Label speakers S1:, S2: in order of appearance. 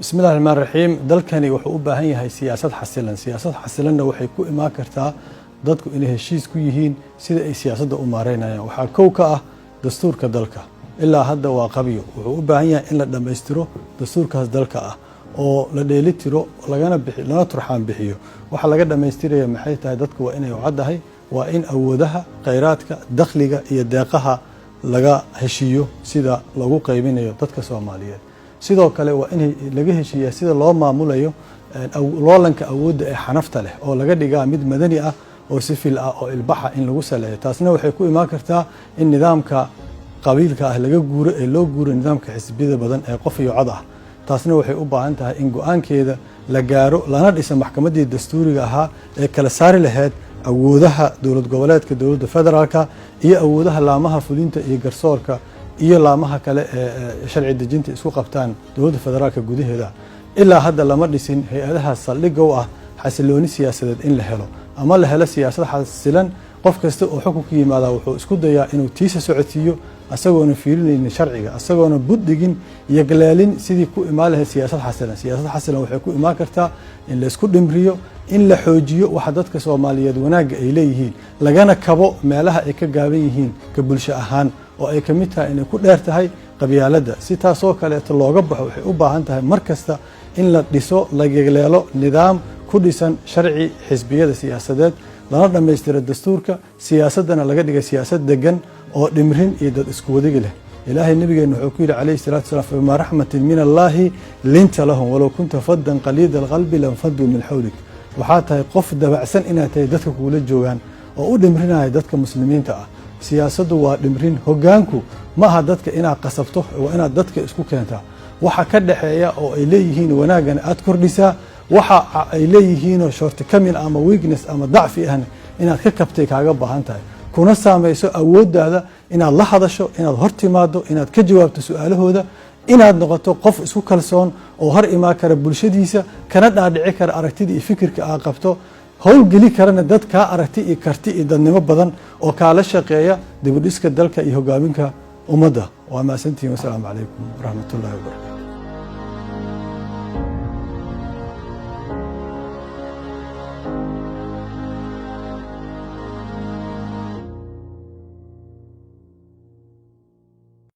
S1: بسم الله الرحمن الرحيم dalkani wuxuu u baahan yahay siyaasad xasilan waxay ku imaan kartaa dadku inay heshiis ku yihiin sida ay siyaasadda u maareynayaan waxa kow ka ah dastuurka dalka ilaa hadda waa qabiyo wuxuu u baahan yahay in la dhameystiro dastuurkaas dalka ah oo la dheelitiro lana turxaan bixiyo waxa laga dhameystiraya maxay tahay dadku waa inay wacdahay waa in awoodaha kheyraadka dakhliga iyo deeqaha laga heshiiyo sida lagu qaybinayo dadka Soomaaliyeed sidoo kale waa in laga heshiiyaa sida loo maamulayo loolanka awoodda ee xanafta leh oo laga dhigaa mid madani ah oo sifil ah oo ilbaxa in lagu saleeyo taasna waxay ku imaan kartaa in nidaamka qabiilka ah laga guuro ee loo guuro nidaamka xisbiyada badan ee qof iyo cod ah taasna waxay u baahan tahay in go'aankeeda la gaaro lana dhiso maxkamaddii dastuuriga ahaa ee kala saari lahayd awoodaha dowlad goboleedka dowladda federaalka iyo awoodaha laamaha fulinta iyo garsoorka iyo laamaha kale ee sharci dejinta isku qabtaan dowladda federaalka gudaheeda ilaa hadda lama dhisin hay'adaha saldhigga u ah xasilooni siyaasadeed in la helo ama la helo siyaasad xasilan qof kasta oo xukunka yimaada wuxuu isku dayaa inuu tiisa socodsiiyo asagoona fiirinaynin sharciga asagoona buddigin iyo galaalin sidii ku imaan lahayd siyaasad xasilan waxay ku imaan kartaa in la isku dhimriyo in la xoojiyo waxa dadka Soomaaliyeed wanaagga ay leeyihiin lagana kabo meelaha ay ka gaaban yihiin ka bulsho ahaan oo ay kamid tahay inay ku dheer tahay qabyaaladda si taasoo kale looga baxo waxay u baahan tahay markasta in la dhiso la geleelo nidaam ku dhisan sharci xisbiyada siyaasadeed lana dhameystiro dastuurka siyaasadana laga dhigay siyaasad degan oo dhimrin iyo dad isku wadagi leh ilaahay nabigeena wuxuu ku yiri calayhi salaatu wasalaam ma rahmatin min allahi linta lahum walaw kunta faddan qalida alqalbi lam faddu min hawlik waxaa tahay qof dabacsan inaad tahay dadka kula joogaan oo u dhimrinaya dadka muslimiinta ah siyaasaddu waa dhimrin hoggaanku ma aha dadka inaad qasabto waa inaad dadka isku keentaa waxa ka dhaxeeya oo ay leeyihiin wanaagan aad kordhisaa waxa ay leeyihiin shortcoming ama weakness ama dacfi ah inaad ka kabtay kaaga baahan tahay kuna saameyso awooddaada inaad la hadasho inaad hor timaado inaad ka jawaabto su'aalahooda inaad noqoto qof isku kalsoon oo hor imaan kara bulshadiisa kana dhaadhici kara aragtida iyo fikirka aad qabto howlgeli karana dad kaa aragti iyo karti iyo dadnimo badan oo kaala shaqeeya dib u dhiska dalka iyo hogaaminka ummadda waa mahadsantihiin wasalaamu calaykum waraxmatullaahi wabarakatuh